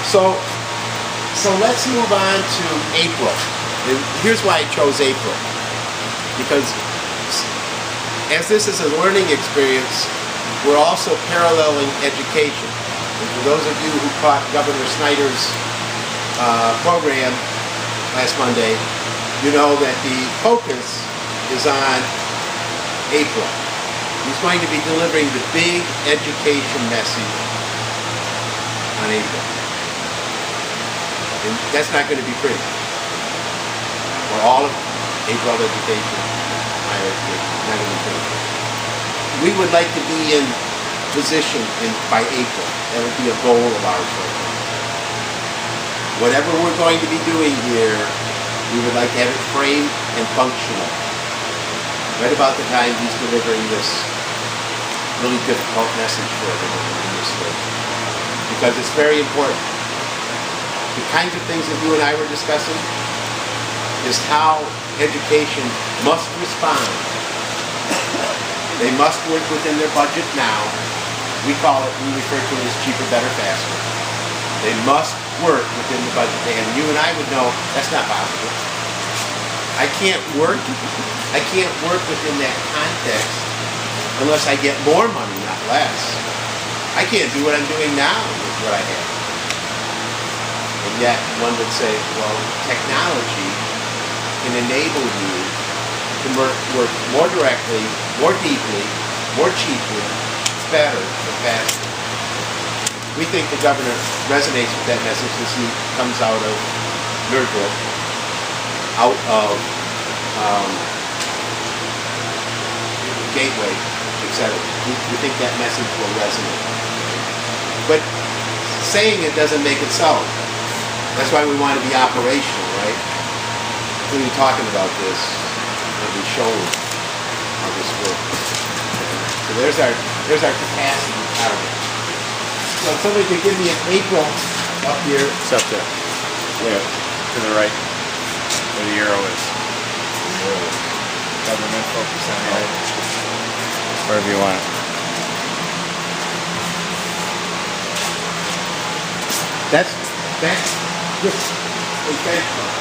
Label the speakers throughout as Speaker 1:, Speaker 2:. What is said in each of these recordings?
Speaker 1: So, so let's move on to April. And here's why I chose April. Because as this is a learning experience, we're also paralleling education. And for those of you who caught Governor Snyder's program last Monday, you know that the focus is on April. He's going to be delivering the big education message on April. And that's not going to be pretty. For all of April education, higher education, not going to be pretty. We would like to be in position by April. That would be a goal of ours right now. Whatever we're going to be doing here, we would like to have it framed and functional. Right about the time he's delivering this really difficult message for everyone in this room. Because it's very important. The kinds of things that you and I were discussing is how education must respond. They must work within their budget now. We refer to it as cheaper, better, faster. They must work within the budget. And you and I would know that's not possible. I can't work within that context unless I get more money, not less. I can't do what I'm doing now with what I have. And yet one would say, well, technology can enable you to work more directly, more deeply, more cheaply, better, and faster. We think the governor resonates with that message as he comes out of Nerdbrook, out of Gateway, etc. We think that message will resonate. But saying it doesn't make it so. That's why we want to be operational, right? When we're talking about this, we'll be showing how this works. So there's our capacity target. So if somebody could give me an April up here.
Speaker 2: It's up there.
Speaker 1: Where?
Speaker 2: To the right. Where the arrow is. Government focus on the right. Wherever you want it.
Speaker 1: That's just a benchmark.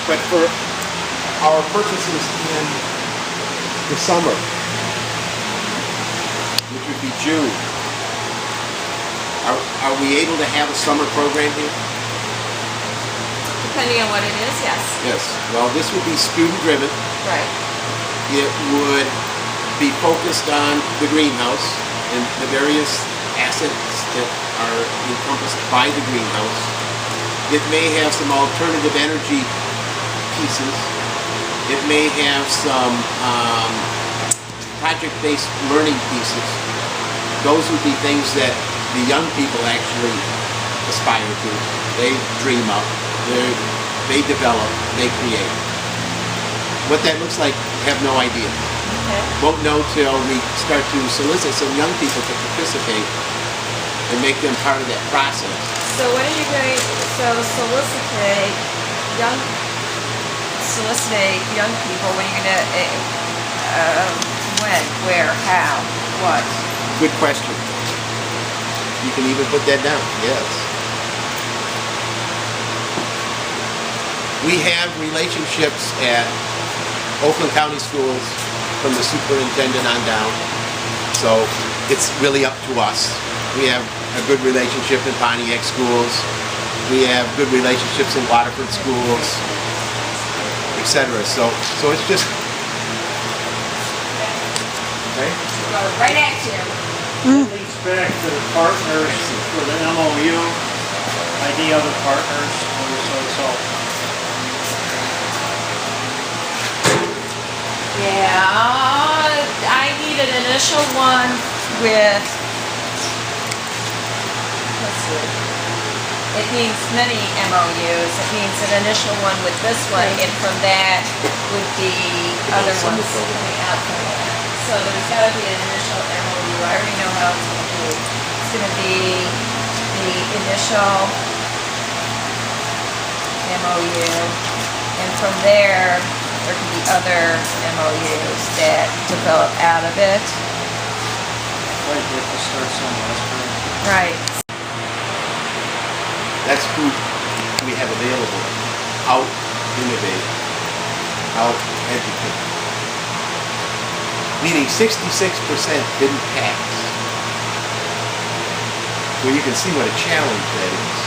Speaker 1: But for our purposes in the summer, which would be June, are we able to have a summer program here?
Speaker 3: Depending on what it is, yes.
Speaker 1: Yes. Well, this would be student-driven.
Speaker 3: Right.
Speaker 1: It would be focused on the greenhouse and the various assets that are encompassed by the greenhouse. It may have some alternative energy pieces. It may have some project-based learning pieces. Those would be things that the young people actually aspire to. They dream up. They develop. They create. What that looks like, I have no idea.
Speaker 3: Okay.
Speaker 1: Won't know till we start to solicit some young people to participate and make them part of that process.
Speaker 3: So what are you going to solicitate young people? When are you going to when, where, how, what?
Speaker 1: Good question. You can even put that down. Yes. We have relationships at Oakland County Schools from the superintendent on down. So it's really up to us. We have a good relationship in Pontiac schools. We have good relationships in Waterford schools, etc. So it's just okay.
Speaker 3: Right at you.
Speaker 4: It leads back to the partners for the MOU, ID other partners, so.
Speaker 3: Yeah, I need an initial one with, let's see, it means many MOUs. It means an initial one with this one, and from that would be other ones coming out from that. So there's got to be an initial MOU. I already know how it's going to be. It's going to be the initial MOU, and from there can be other MOUs that develop out of it.
Speaker 4: Right, they have to start somewhere. That's correct.
Speaker 3: Right.
Speaker 1: That's who we have available. Out innovate, out educate. Meaning 66% didn't pass. Well, you can see what a challenge that is.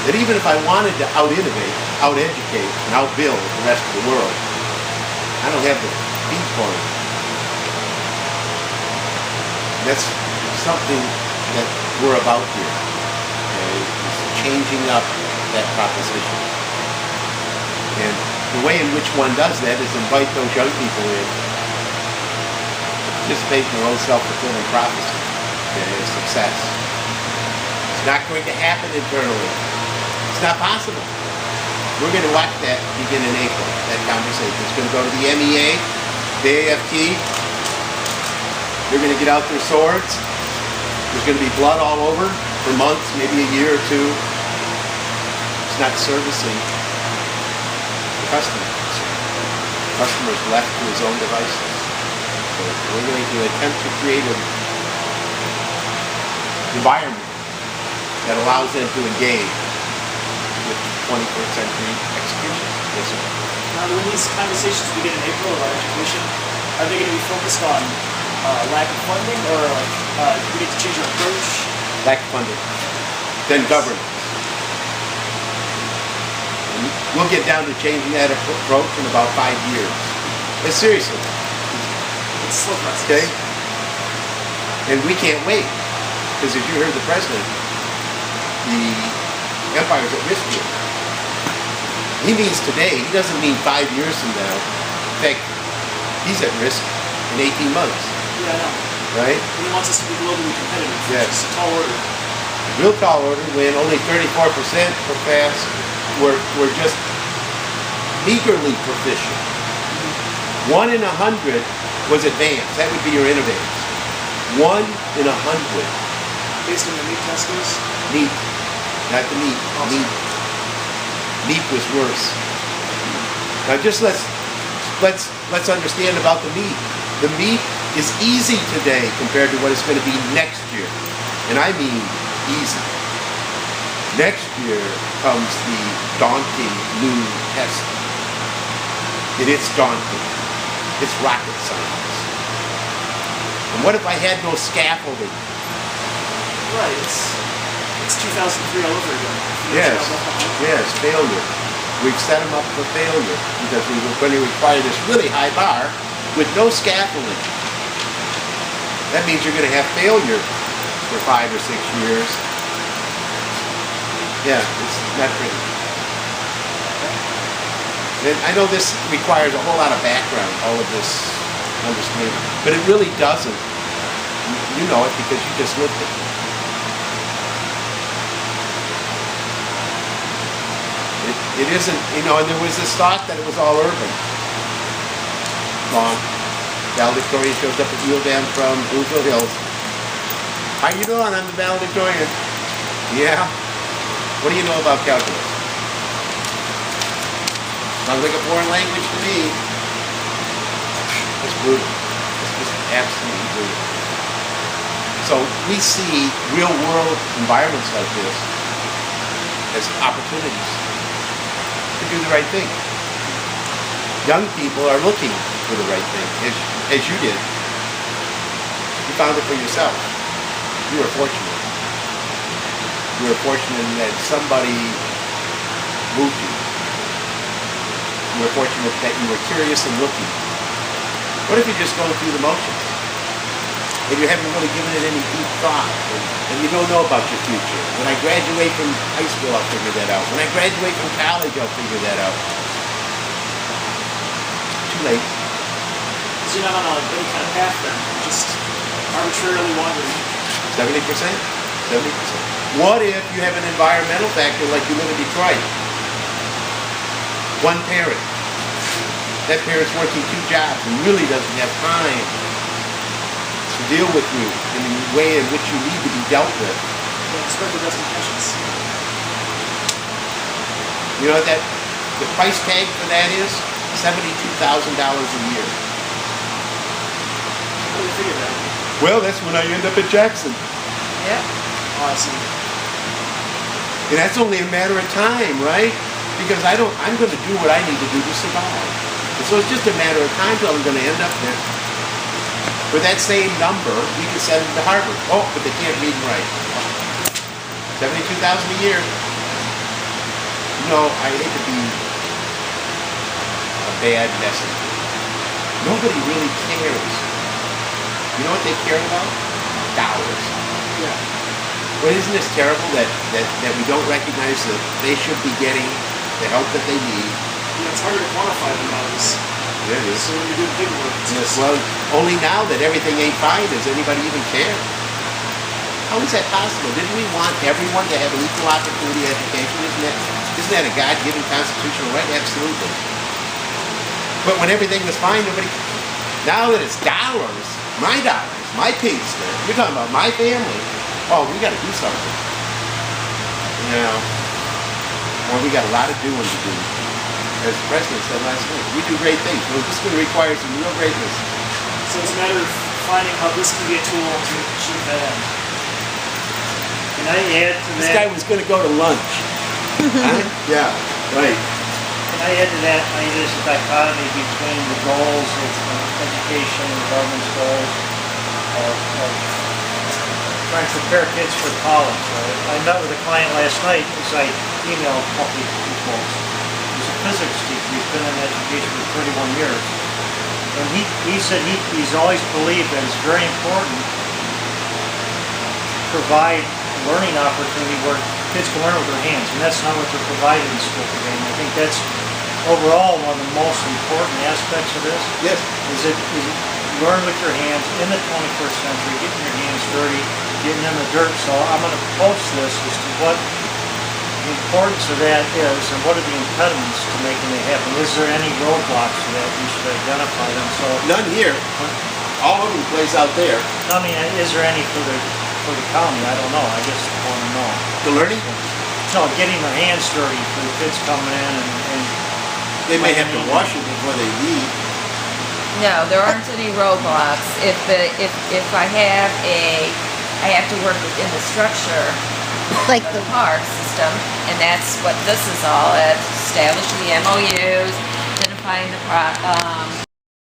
Speaker 1: That even if I wanted to out innovate, out educate, and outbuild the rest of the world, I don't have the feet for it. That's something that we're about here. Okay? It's changing up that proposition. And the way in which one does that is invite those young people in to participate in their own self-fulfilling prophecy. Okay? Of success. It's not going to happen internally. It's not possible. We're going to watch that begin in April, that conversation. It's going to go to the MEA, the AFT. They're going to get out their swords. There's going to be blood all over for months, maybe a year or two. It's not servicing the customer. The customer is left to his own devices. So we're going to attempt to create an environment that allows them to engage with 21st century execution. Yes, sir.
Speaker 5: Now, when these conversations begin in April about education, are they going to be focused on lack of funding, or like we need to change our approach?
Speaker 1: Lack of funding. Then governance. And we'll get down to changing that approach in about 5 years. But seriously.
Speaker 5: It's a slow process.
Speaker 1: Okay? And we can't wait. Because as you heard the president, the empire's at risk here. He means today, he doesn't mean 5 years from now. In fact, he's at risk in 18 months.
Speaker 5: Yeah, I know.
Speaker 1: Right?
Speaker 5: And he wants us to be globally competitive.
Speaker 1: Yes.
Speaker 5: Which is a tall order.
Speaker 1: Real tall order when only 34% profess were just meagerly proficient. 1 in 100 was advanced. That would be your innovators. 1 in 100.
Speaker 5: Based on the meat test scores?
Speaker 1: Neat. Not the meat.
Speaker 5: Awesome.
Speaker 1: Neat. Meat was worse. Now just let's understand about the meat. The meat is easy today compared to what it's going to be next year. And I mean easy. Next year comes the daunting new test. And it's daunting. It's rocket science. And what if I had no scaffolding?
Speaker 5: Right. It's 2003 all over again.
Speaker 1: Yes, yes, failure. We've set them up for failure because we were going to require this really high bar with no scaffolding. That means you're going to have failure for 5 or 6 years. Yeah, it's not pretty. And I know this requires a whole lot of background, all of this understanding, but it really doesn't. You know it because you just lived it. It isn't, and there was this thought that it was all urban. Wrong. Valedictorian shows up at U of M from Bluefield Hills. How you doing? I'm the valedictorian. Yeah? What do you know about calculus? Sounds like a foreign language to me. It's brutal. It's just absolutely brutal. So we see real world environments like this as opportunities to do the right thing. Young people are looking for the right thing, as you did. You found it for yourself. You were fortunate. You were fortunate in that somebody moved you. You were fortunate that you were curious and looking. What if you're just going through the motions? And you haven't really given it any deep thought, and you don't know about your future. When I graduate from high school, I'll figure that out. When I graduate from college, I'll figure that out. Too late.
Speaker 5: So you're not on any kind of path then. You're just arbitrarily wandering.
Speaker 1: 70%? 70%. What if you have an environmental factor like you live in Detroit? One parent. That parent's working 2 jobs and really doesn't have time to deal with you in the way in which you need to be dealt with.
Speaker 5: Yeah, spread the dust of patience.
Speaker 1: You know that the price tag for that is $72,000 a year.
Speaker 5: How do you figure that?
Speaker 1: Well, that's when I end up at Jackson.
Speaker 3: Yep.
Speaker 5: Oh, I see.
Speaker 1: And that's only a matter of time, right? Because I'm going to do what I need to do to survive. And so it's just a matter of time till I'm going to end up there. For that same number, we can send them to Harvard. Oh, but they can't read and write. $72,000 a year. You know, I hate to be a bad messenger. Nobody really cares. You know what they care about? Dollars.
Speaker 5: Yeah.
Speaker 1: Well, isn't this terrible that we don't recognize that they should be getting the help that they need?
Speaker 5: Yeah, it's harder to quantify than others.
Speaker 1: There it is.
Speaker 5: So when you're doing paperwork, it's
Speaker 1: Yes,
Speaker 5: just,
Speaker 1: well, only now that everything ain't fine does anybody even care. How is that possible? Didn't we want everyone to have an equal opportunity education? Isn't that a God-given constitutional right? Absolutely. But when everything was fine, nobody... Now that it's dollars, my pig stamp, you're talking about my family. Oh, we got to do something. You know, well, we got a lot of doing to do. As the president said last week, we do great things. Well, this is going to require some real greatness.
Speaker 5: so it's a matter of finding how this can be a tool to achieve that end.
Speaker 4: Can I add to
Speaker 1: This guy
Speaker 4: that?
Speaker 1: was going to go to lunch. Huh? Yeah, right.
Speaker 4: Can I add to that? I mean, there's a dichotomy between the goals of education, the government's goals of trying to prepare kids for college. I met with a client last night as I emailed a couple of people. He's a physics teacher. He's been in education for 31 years. And he said he's always believed that it's very important to provide a learning opportunity where kids can learn with their hands. And that's not what they're provided in school today. And I think that's overall one of the most important aspects of this.
Speaker 1: Yes.
Speaker 4: Is it learn with your hands in the 21st century, getting your hands dirty, getting in the dirt. So I'm going to post this as to what the importance of that is and what are the impediments to making it happen. Is there any roadblocks to that? We should identify them. So,
Speaker 1: None here. All over the place out there.
Speaker 4: I mean, is there any for the county? I don't know. I just want to know.
Speaker 1: The learning,
Speaker 4: So getting their hands dirty for the kids coming in and
Speaker 1: they may have to wash it before they eat.
Speaker 3: No, there aren't any roadblocks. If I have to work within the structure
Speaker 6: Like
Speaker 3: of
Speaker 6: the
Speaker 3: the park system, and that's what this is all at, establishing the MOUs, identifying the